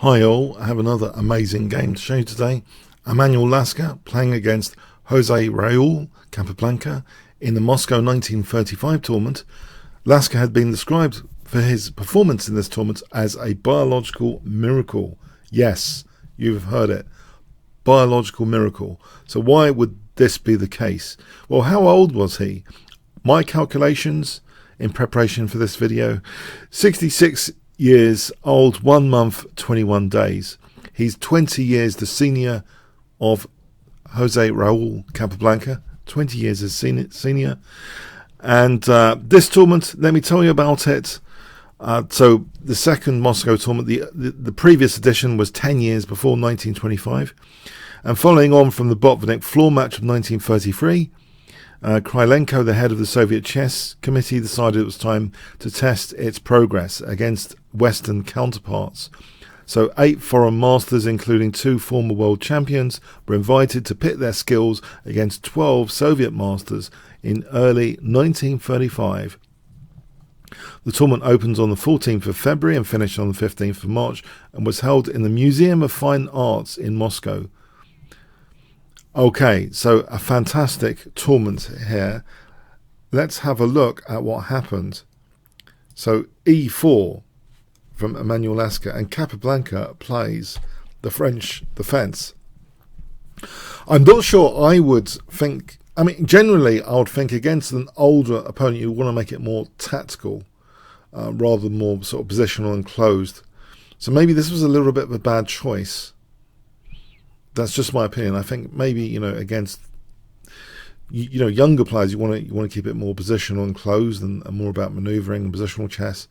Hi all, I have another amazing game to show you today. Emanuel Lasker playing against Jose Raul Capablanca in the Moscow 1935 tournament. Lasker had been described for his performance in this tournament as a biological miracle. Yes, you've heard it. Biological miracle. So why would this be the case? Well, how old was he? My calculations in preparation for this video, 66 years old, 1 month, 21 days. He's 20 years the senior of Jose Raul Capablanca, 20 years as senior. And this tournament, let me tell you about it. So the second Moscow tournament, the previous edition was 10 years before 1925. And following on from the Botvinnik floor match of 1933, Krylenko, the head of the Soviet Chess Committee, decided it was time to test its progress against Western counterparts. So 8 foreign masters, including 2 former world champions, were invited to pit their skills against 12 Soviet masters in early 1935. The tournament opens on the 14th of February and finished on the 15th of March and was held in the Museum of Fine Arts in Moscow. Okay, so a fantastic tournament here. Let's have a look at what happened. So e4 from Emanuel Lasker, and Capablanca plays the French defense. I'm not sure I would think, I mean, generally I would think against an older opponent you want to make it more tactical rather than more sort of positional and closed. So maybe this was a little bit of a bad choice. That's just my opinion. I think maybe, against younger players, you want to keep it more positional and closed and more about manoeuvring and positional chess.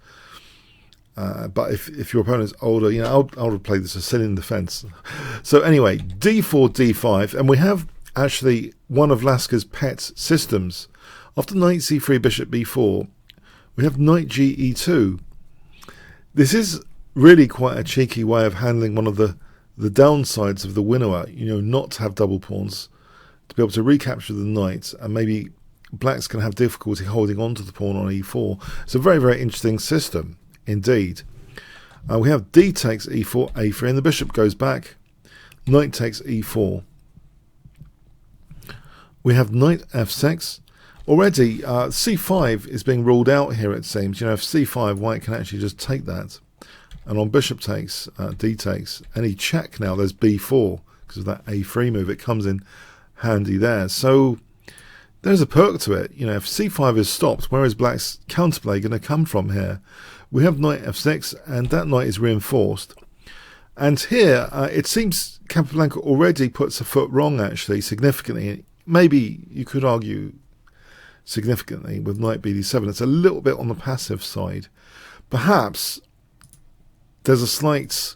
But if your opponent's older, I would play the Sicilian defense. So anyway, d4, d5, and we have actually one of Lasker's pet systems. After knight c3, bishop b4, we have knight ge2. This is really quite a cheeky way of handling one of the downsides of the winnower, not to have double pawns, to be able to recapture the knight, and maybe blacks can have difficulty holding on to the pawn on e4. It's a very, very interesting system indeed. We have d takes e4, a3, and the bishop goes back. Knight takes e4. We have knight f6. Already c5 is being ruled out here, it seems. If c5, white can actually just take that. And on bishop takes, d takes, any check now, there's b4 because of that a3 move. It comes in handy there. So there's a perk to it. If c5 is stopped, where is black's counterplay going to come from here? We have knight f6, and that knight is reinforced. And here, it seems Capablanca already puts a foot wrong, actually, significantly. Maybe you could argue significantly with knight bd7. It's a little bit on the passive side. Perhaps there's a slight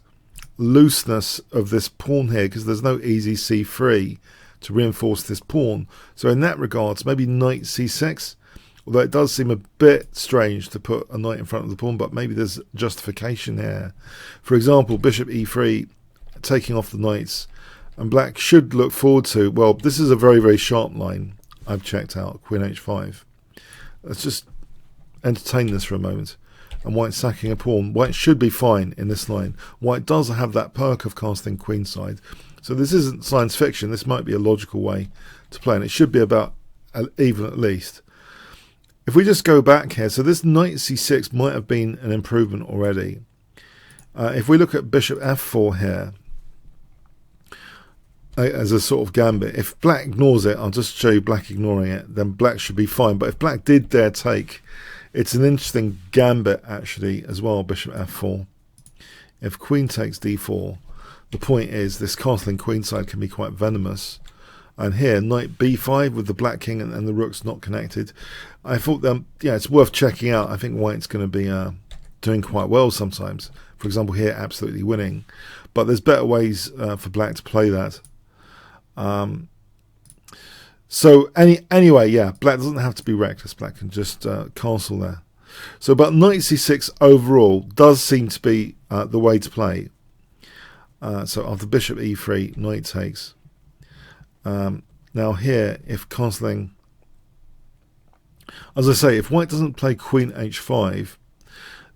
looseness of this pawn here because there's no easy c3 to reinforce this pawn. So in that regards, maybe knight c6, although it does seem a bit strange to put a knight in front of the pawn, but maybe there's justification here. For example, bishop e3, taking off the knights, and black should look forward to, well, this is a very, very sharp line I've checked out, queen h5. Let's just entertain this for a moment. And white sacking a pawn. White should be fine in this line. White does have that perk of casting queenside. So this isn't science fiction. This might be a logical way to play, and it should be about even at least. If we just go back here, so this knight c6 might have been an improvement already. If we look at bishop f4 here, as a sort of gambit, if black ignores it, I'll just show you black ignoring it, then black should be fine. But if black did dare take, it's an interesting gambit actually as well, bishop f4. If queen takes d4, the point is this castling queenside can be quite venomous. And here, knight b5 with the black king and the rook's not connected. I thought, it's worth checking out. I think white's going to be doing quite well sometimes. For example, here, absolutely winning. But there's better ways for black to play that. So anyway, black doesn't have to be reckless. Black can just castle there. So but knight c6 overall does seem to be the way to play. So after bishop e3, knight takes. Now here, if castling, as I say, if white doesn't play queen h5,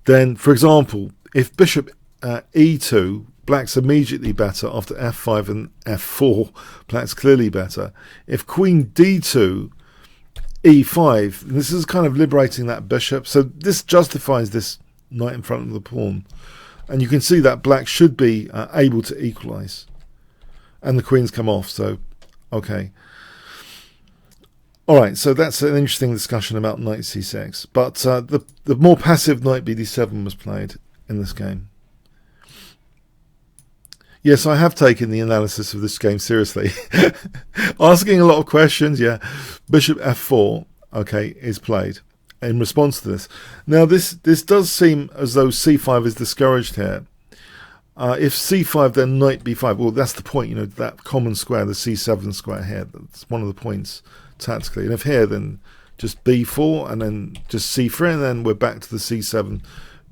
then, for example, if bishop e2 black's immediately better. After f5 and f4, black's clearly better. If queen d2, e5, this is kind of liberating that bishop. So this justifies this knight in front of the pawn. And you can see that black should be able to equalize. And the queen's come off, so okay. Alright, so that's an interesting discussion about knight c6. But the more passive knight bd7 was played in this game. Yes, I have taken the analysis of this game seriously. Asking a lot of questions, yeah. Bishop f4, okay, is played in response to this. Now, this does seem as though c5 is discouraged here. If c5, then knight b5. Well, that's the point, you know, that common square, the c7 square here. That's one of the points tactically. And if here, then just b4, and then just c3, and then we're back to the c7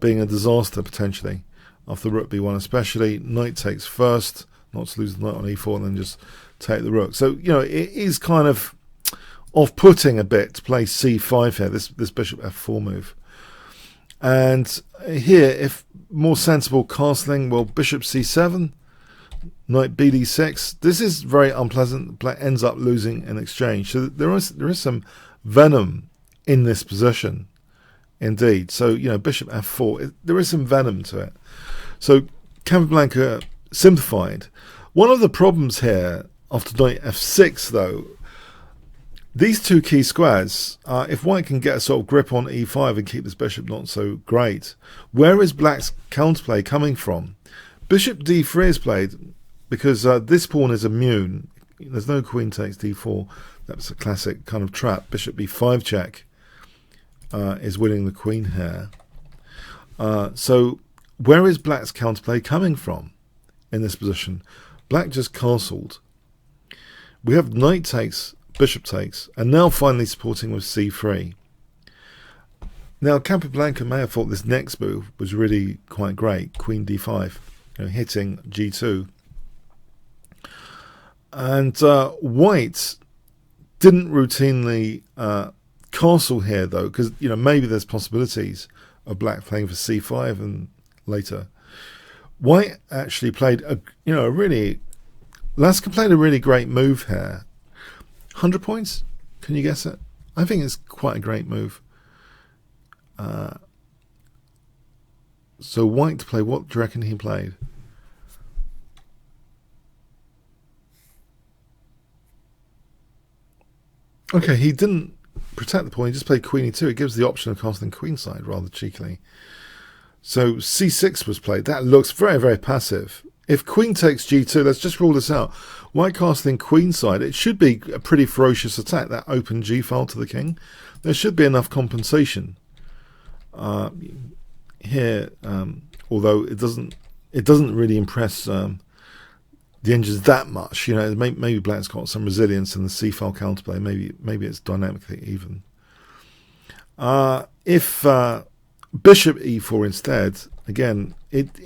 being a disaster, potentially. After rook b1 especially, knight takes first, not to lose the knight on e4, and then just take the rook. So, you know, it is kind of off-putting a bit to play c5 here, this bishop f4 move. And here, if more sensible castling, well, bishop c7, knight bd6. This is very unpleasant. Black ends up losing in exchange. So there is some venom in this position, indeed. So, you know, bishop f4, there is some venom to it. So Capablanca simplified. One of the problems here after knight f6, though, these two key squares, if white can get a sort of grip on e5 and keep this bishop not so great, where is black's counterplay coming from? Bishop d3 is played because this pawn is immune. There's no queen takes d4. That's a classic kind of trap. Bishop b5 check is winning the queen here. So where is black's counterplay coming from in this position? Black just castled. We have knight takes, bishop takes, and now finally supporting with c3. Now Capablanca may have thought this next move was really quite great, queen d5, you know, hitting g2. And white didn't routinely castle here, though, because, you know, maybe there's possibilities of black playing for c5 and later. White actually played Lasker played a really great move here. 100 points? Can you guess it? I think it's quite a great move. So white to play, what do you reckon he played? Okay, he didn't protect the pawn, he just played queen e2. It gives the option of castling queenside rather cheekily. So c6 was played. That looks very, very passive. If queen takes g2, let's just rule this out. White castling queenside, it should be a pretty ferocious attack, that open g file to the king. There should be enough compensation here, although it doesn't really impress the engines that much. You know, maybe black's got some resilience in the c file counterplay. Maybe it's dynamically even. If bishop e4 instead, again,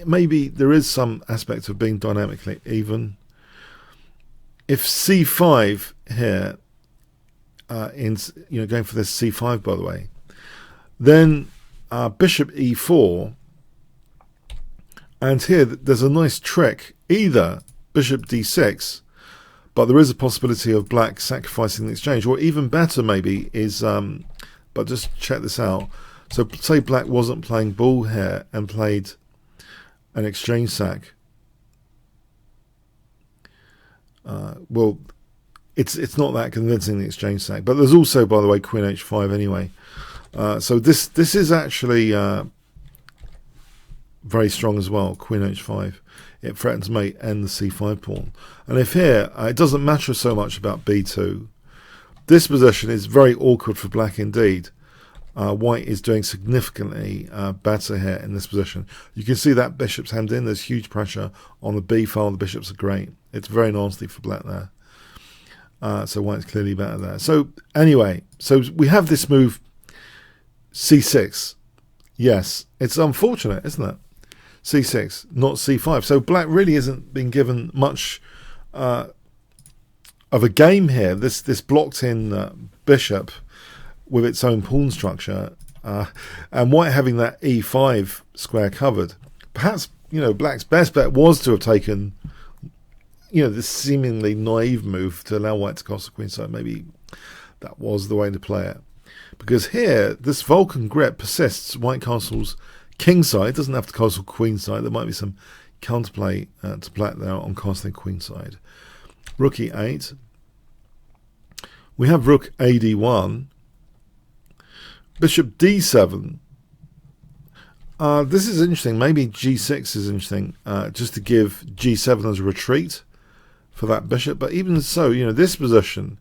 maybe there is some aspect of being dynamically even. If c5 here, going for this c5, by the way, then bishop e4, and here there's a nice trick, either bishop d6, but there is a possibility of black sacrificing the exchange, or even better maybe is, but just check this out. So say black wasn't playing bull here and played an exchange sack. Well, it's not that convincing, the exchange sack. But there's also, by the way, queen h5 anyway. So this is actually very strong as well, queen h5. It threatens mate and the c5 pawn. And if here, it doesn't matter so much about b2. This position is very awkward for black indeed. White is doing significantly better here in this position. You can see that bishop's hemmed in. There's huge pressure on the b file. The bishops are great. It's very nasty for black there. So white's clearly better there. So anyway, so we have this move c6. Yes, it's unfortunate, isn't it? c6, not c5. So black really isn't being given much of a game here. This blocked in bishop with its own pawn structure, and white having that e5 square covered. Perhaps, you know, black's best bet was to have taken, you know, this seemingly naive move to allow white to castle queenside. Maybe that was the way to play it. Because here, this Vulcan grip persists. White castles kingside, doesn't have to castle queenside. There might be some counterplay to black there on castling queenside. Rook e8. We have rook ad1. Bishop d7. This is interesting. Maybe g6 is interesting, just to give g7 as a retreat for that bishop. But even so, you know, this position,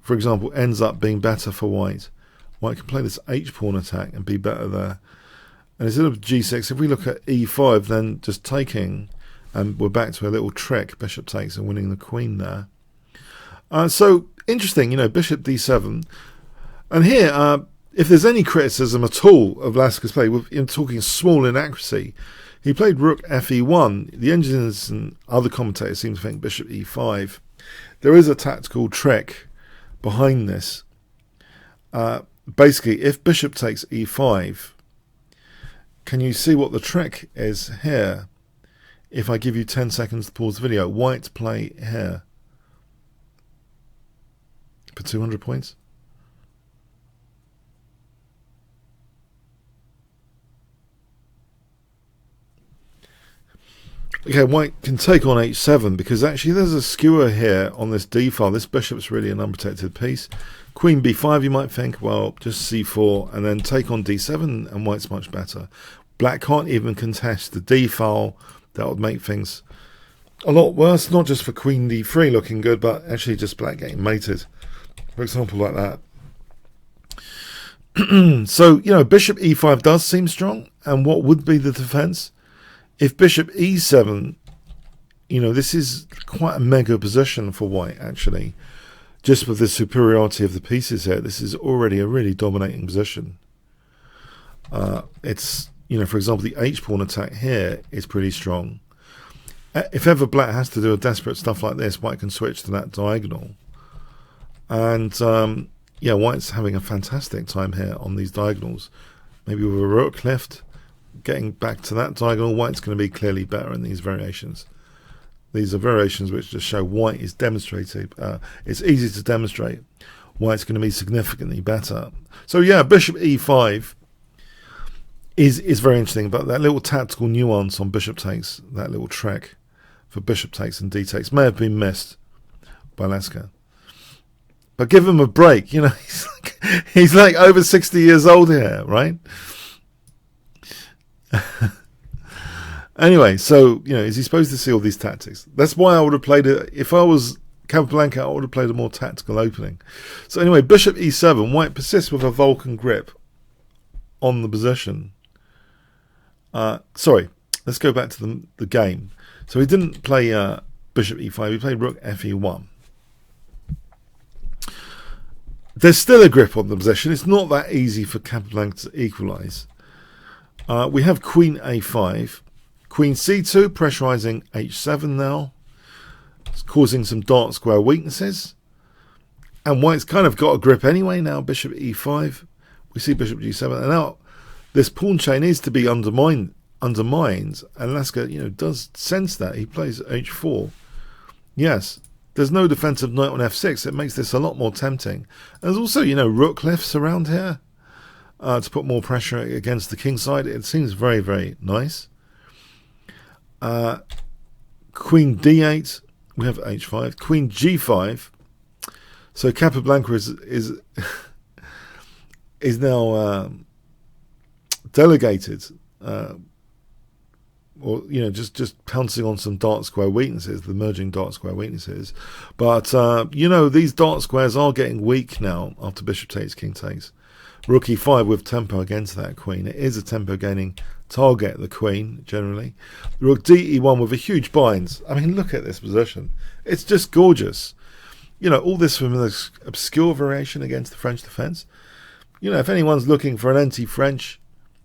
for example, ends up being better for white. White can play this h-pawn attack and be better there. And instead of g6, if we look at e5, then just taking, and we're back to a little trick. Bishop takes and winning the queen there. So, interesting, you know, bishop d7. And here, if there's any criticism at all of Lasker's play, in talking small inaccuracy, he played rook fe1. The engineers and other commentators seem to think bishop e5. There is a tactical trick behind this. Basically, if bishop takes e5, can you see what the trick is here? If I give you 10 seconds to pause the video, white play here for 200 points. Okay, white can take on h7 because actually there's a skewer here on this d file. This bishop's really an unprotected piece. Queen b5, you might think, well, just c4 and then take on d7 and white's much better. Black can't even contest the d file. That would make things a lot worse, not just for queen d3 looking good, but actually just black getting mated, for example, like that. So, you know, bishop e5 does seem strong, and what would be the defense? If bishop e7, you know, this is quite a mega position for white, actually. Just with the superiority of the pieces here, this is already a really dominating position. It's, you know, for example, the h-pawn attack here is pretty strong. If ever black has to do a desperate stuff like this, white can switch to that diagonal. And, yeah, white's having a fantastic time here on these diagonals. Maybe with a rook lift. Getting back to that diagonal, white's going to be clearly better in these variations. These are variations which just show white is demonstrated. It's easy to demonstrate. White's going to be significantly better. So yeah, bishop e5 is very interesting, but that little tactical nuance on bishop takes, that little trick for bishop takes and d takes, may have been missed by Lasker. But give him a break, you know. He's like over 60 years old here, right? Anyway, so, you know, is he supposed to see all these tactics? That's why I would have played it. If I was Capablanca, I would have played a more tactical opening. So anyway, bishop e7. White persists with a Vulcan grip on the position. Sorry, let's go back to the game. So he didn't play bishop e5. He played rook fe1. There's still a grip on the position. It's not that easy for Capablanca to equalise. We have queen a5. Queen c2, pressurising h7 now. It's causing some dark square weaknesses. And white's kind of got a grip anyway now, bishop e5. We see bishop g7. And now this pawn chain is to be undermined. And Lasker, you know, does sense that. He plays h4. Yes, there's no defensive knight on f6. It makes this a lot more tempting. And there's also, you know, rook lifts around here to put more pressure against the king side. It seems very, very nice. Queen d8, we have h5. Queen g5. So Capablanca is now delegated, or, you know, just pouncing on some dark square weaknesses, the merging dark square weaknesses. But you know, these dark squares are getting weak now after bishop takes, king takes. Rook e5 with tempo against that queen. It is a tempo gaining target, the queen, generally. Rook de1 with a huge bind. I mean, look at this position. It's just gorgeous. You know, all this from an obscure variation against the French defence. You know, if anyone's looking for an anti-French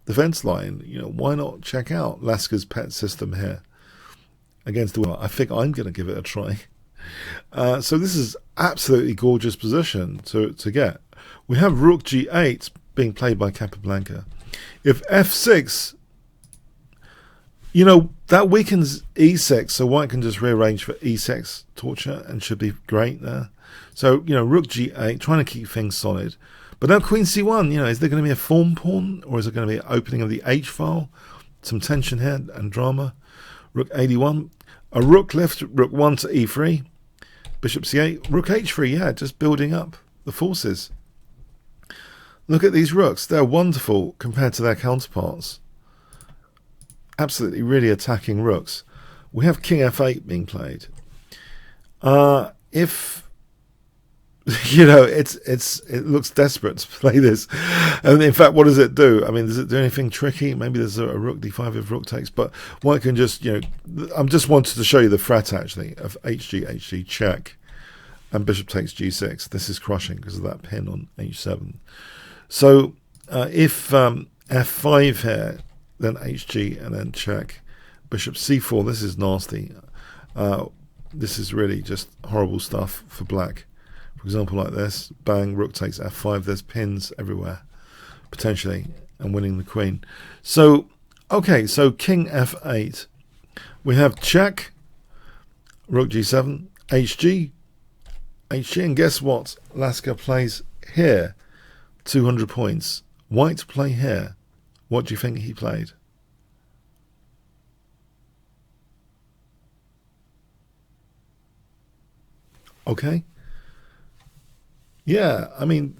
defence line, you know, why not check out Lasker's pet system here against the world? I think I'm going to give it a try. So this is absolutely gorgeous position to get. We have rook g8 being played by Capablanca. If f6, You know, that weakens e6, so white can just rearrange for e6 torture and should be great there. So, you know, rook g8, trying to keep things solid. But now queen c1, you know, is there going to be a form pawn, or is it going to be an opening of the h file? Some tension here and drama. Rook 81, a rook lift, rook 1 to e3, bishop c8, rook h3, yeah, just building up the forces. Look at these rooks, they're wonderful compared to their counterparts. Absolutely really attacking rooks. We have king f8 being played. If you know, it looks desperate to play this, and in fact, what does it do? I mean, does it do anything tricky? Maybe there's a rook d5 if rook takes, but white can just, you know, I'm just wanted to show you the threat actually of hg check, and bishop takes g6. This is crushing because of that pin on h7. So if f5 here, then hg, and then check, bishop c4. This is nasty. This is really just horrible stuff for black. For example, like this, bang, rook takes f5. There's pins everywhere, potentially, and winning the queen. So, okay, so king f8. We have check, rook g7, hg, and guess what? Lasker plays here, 200 points. White play here. What do you think he played? Okay. Yeah, I mean,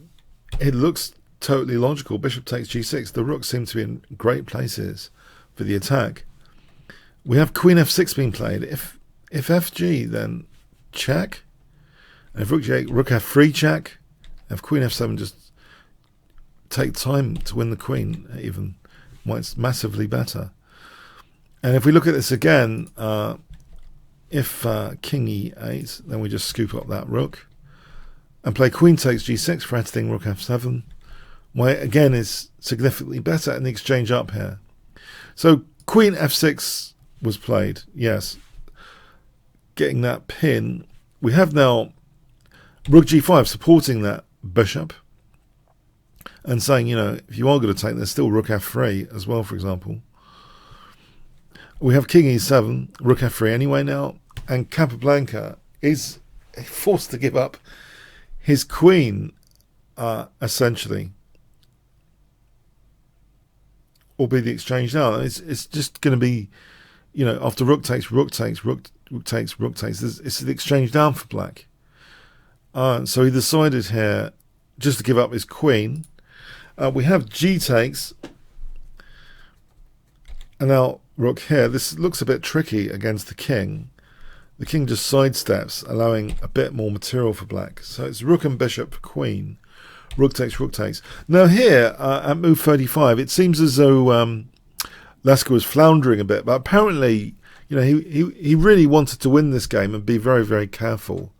it looks totally logical. Bishop takes g6. The rooks seem to be in great places for the attack. We have queen f6 being played. If fg, then check. And if rook g8, rook f3 check. If queen f7, just take time to win the queen even. White's massively better. And if we look at this again, if king e8, then we just scoop up that rook and play queen takes g6, threatening rook f7. White again is significantly better in the exchange up here. So queen f6 was played, yes, getting that pin. We have now rook g5 supporting that bishop and saying, you know, if you are going to take, there's still rook f3 as well, for example. We have king e7, rook f3 anyway now, and Capablanca is forced to give up his queen, essentially, will be the exchange now. It's just going to be, you know, after rook takes, rook takes, rook takes, rook takes. It's the exchange down for black. So he decided here just to give up his queen. We have g takes, and now rook here. This looks a bit tricky against the king. The king just sidesteps, allowing a bit more material for black. So it's rook and bishop for queen. Rook takes, rook takes. Now here, at move 35, it seems as though Lasker was floundering a bit, but apparently, you know, he really wanted to win this game and be very, very careful.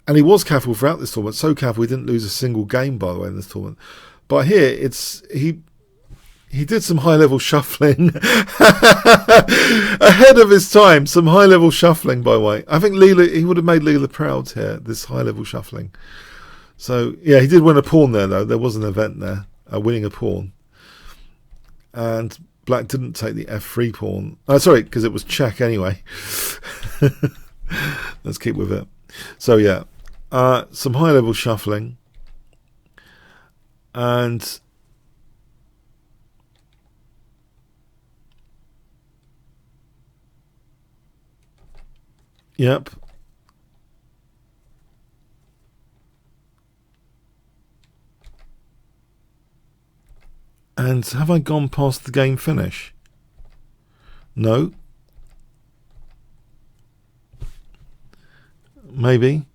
And he was careful throughout this tournament, so careful he didn't lose a single game, by the way, in this tournament. But here, he did some high-level shuffling ahead of his time. Some high-level shuffling, by the way. I think he would have made Leela proud here, this high-level shuffling. So, yeah, he did win a pawn there, though. There was an event there, winning a pawn. And black didn't take the f3 pawn. Sorry, because it was check anyway. Let's keep with it. So, yeah, some high-level shuffling. And yep. And have I gone past the game finish? No. Maybe.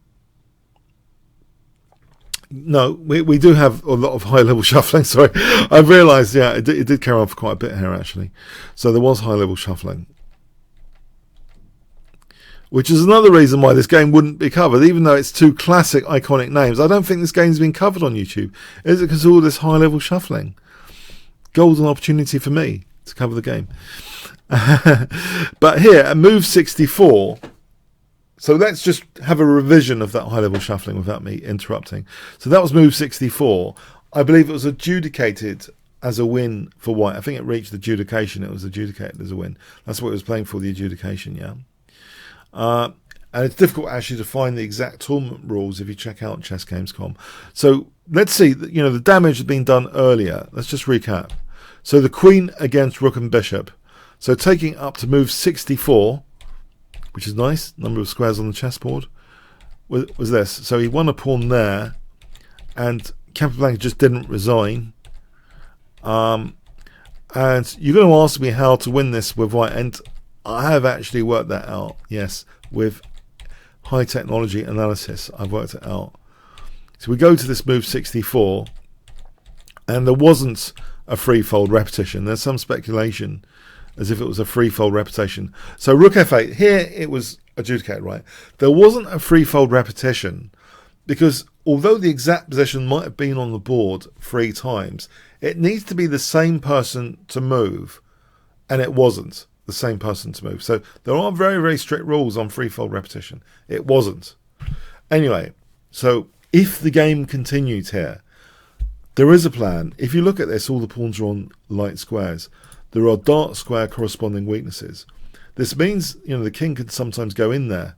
No, we do have a lot of high-level shuffling. Sorry, I realised, yeah, it did carry on for quite a bit here, actually. So there was high-level shuffling. Which is another reason why this game wouldn't be covered, even though it's two classic, iconic names. I don't think this game's been covered on YouTube. Is it because of all this high-level shuffling? Golden opportunity for me to cover the game. But here, at move 64... So let's just have a revision of that high-level shuffling without me interrupting. So that was move 64. I believe it was adjudicated as a win for white. I think it reached adjudication. It was adjudicated as a win. That's what it was playing for, the adjudication, yeah. And it's difficult actually to find the exact tournament rules if you check out chessgames.com. So let's see, the damage had been done earlier. Let's just recap. So the queen against rook and bishop. So taking up to move 64, which is nice, number of squares on the chessboard, was this. So he won a pawn there, and Capablanca just didn't resign. And you're going to ask me how to win this with white, and I have actually worked that out, yes, with high technology analysis. I've worked it out. So we go to this move 64, and there wasn't a free-fold repetition. There's some speculation as if it was a free-fold repetition. So rook f8, here it was adjudicated, right? There wasn't a free-fold repetition because although the exact position might have been on the board 3 times, it needs to be the same person to move, and it wasn't the same person to move. So there are very, very strict rules on free-fold repetition. It wasn't. Anyway, so if the game continued here, there is a plan. If you look at this, all the pawns are on light squares. There are dark square corresponding weaknesses. This means, the king can sometimes go in there.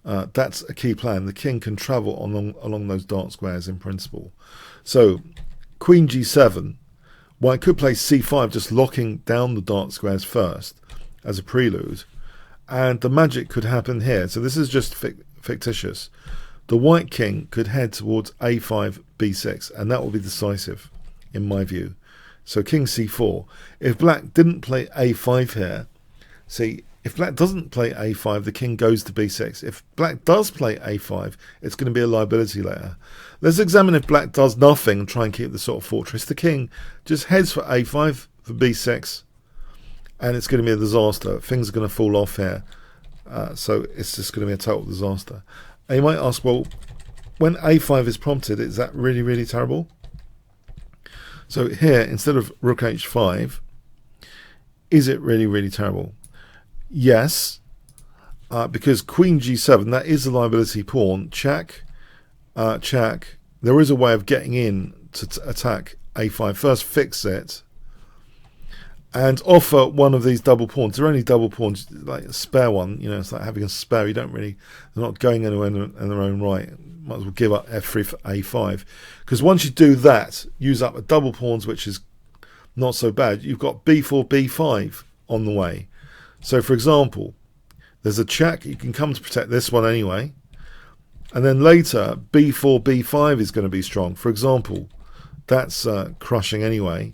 That's a key plan. The king can travel along those dark squares in principle. So queen g7, white could play c5, just locking down the dark squares first as a prelude. And the magic could happen here. So this is just fictitious. The white king could head towards a5, b6, and that will be decisive, in my view. So king c4. If black didn't play a5 here, see, if black doesn't play a5, the king goes to b6. If black does play a5, it's going to be a liability later. Let's examine if black does nothing and try and keep the sort of fortress. The king just heads for a5, for b6, and it's going to be a disaster. Things are going to fall off here. So it's just going to be a total disaster. And you might ask, well, when a5 is prompted, is that really, really terrible? So here, instead of rook h5, is it really, really terrible? Yes, because queen g7, that is a liability pawn. Check, check. There is a way of getting in to attack a5. First, fix it, and offer one of these double pawns. They're only double pawns, like a spare one. It's like having a spare. You don't really, they're not going anywhere in their own right. Might as well give up f3 for a5, because once you do that, use up a double pawns, which is not so bad. You've got b4, b5 on the way. So, for example, there's a check. You can come to protect this one anyway. And then later, b4, b5 is going to be strong. For example, that's crushing anyway.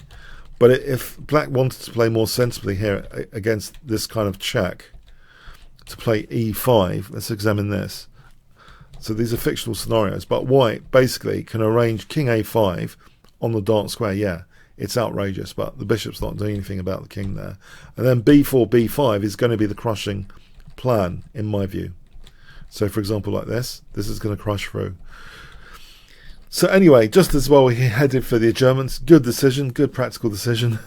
But if black wanted to play more sensibly here against this kind of check, to play e5, let's examine this. So these are fictional scenarios. But white basically can arrange king a5 on the dark square. Yeah, it's outrageous, but the bishop's not doing anything about the king there. And then b4, b5 is going to be the crushing plan, in my view. So, for example, like this is going to crush through. So anyway, just as well he headed for the adjournments. Good decision, good practical decision.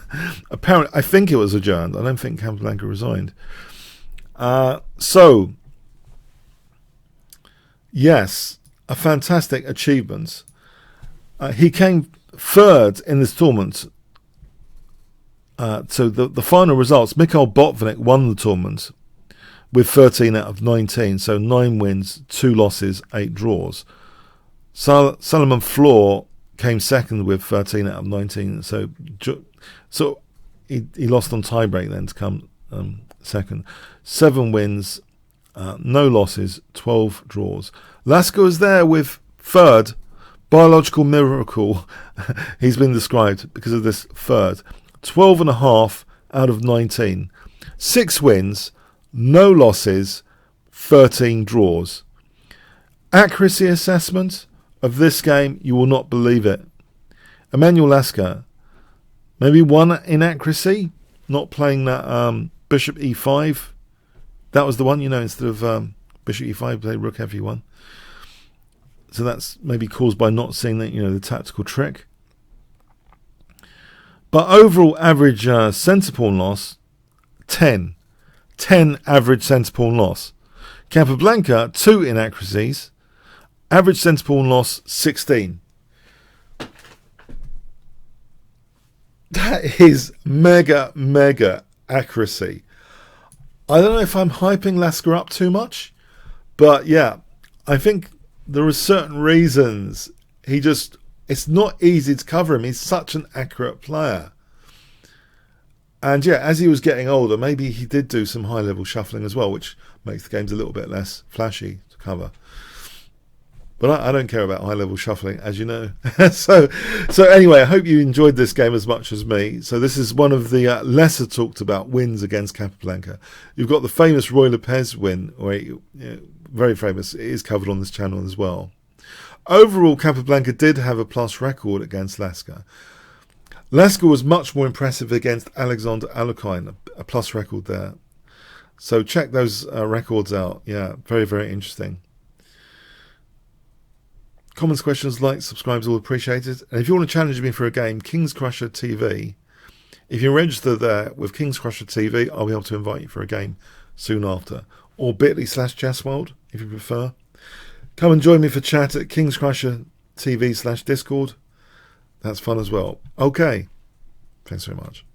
Apparently, I think it was adjourned. I don't think Capablanca resigned. So, yes, a fantastic achievement. He came third in this tournament. So the final results, Mikhail Botvinnik won the tournament with 13 out of 19. So 9 wins, 2 losses, 8 draws. Salomon Floor came second with 13 out of 19. So he lost on tiebreak then to come second. 7 wins, no losses, 12 draws. Lasker was there with third. Biological miracle, he's been described because of this third. 12.5 out of 19. 6 wins, no losses, 13 draws. Accuracy assessment of this game, you will not believe it. Emanuel Lasker, maybe 1 inaccuracy, not playing that bishop e5. That was the one, instead of bishop e5, play rook f1. So that's maybe caused by not seeing that, the tactical trick. But overall average centre pawn loss, 10. 10 average centre pawn loss. Capablanca, 2 inaccuracies. Average centre pawn loss, 16. That is mega accuracy. I don't know if I'm hyping Lasker up too much, but yeah, I think there are certain reasons it's not easy to cover him. He's such an accurate player. And yeah, as he was getting older, maybe he did do some high-level shuffling as well, which makes the games a little bit less flashy to cover. But I don't care about high-level shuffling, as you know. So anyway, I hope you enjoyed this game as much as me. So this is one of the lesser talked about wins against Capablanca. You've got the famous Roy Lopez win, very famous. It is covered on this channel as well. Overall, Capablanca did have a plus record against Lasker. Lasker was much more impressive against Alexander Alekhine, a plus record there. So check those records out. Yeah, very interesting. Comments, questions, likes, subscribes, all appreciated. And if you want to challenge me for a game, Kingscrusher TV, if you register there with Kingscrusher TV, I'll be able to invite you for a game soon after. Or bit.ly/chessworld, if you prefer. Come and join me for chat at Kingscrusher TV/Discord. That's fun as well. Okay. Thanks very much.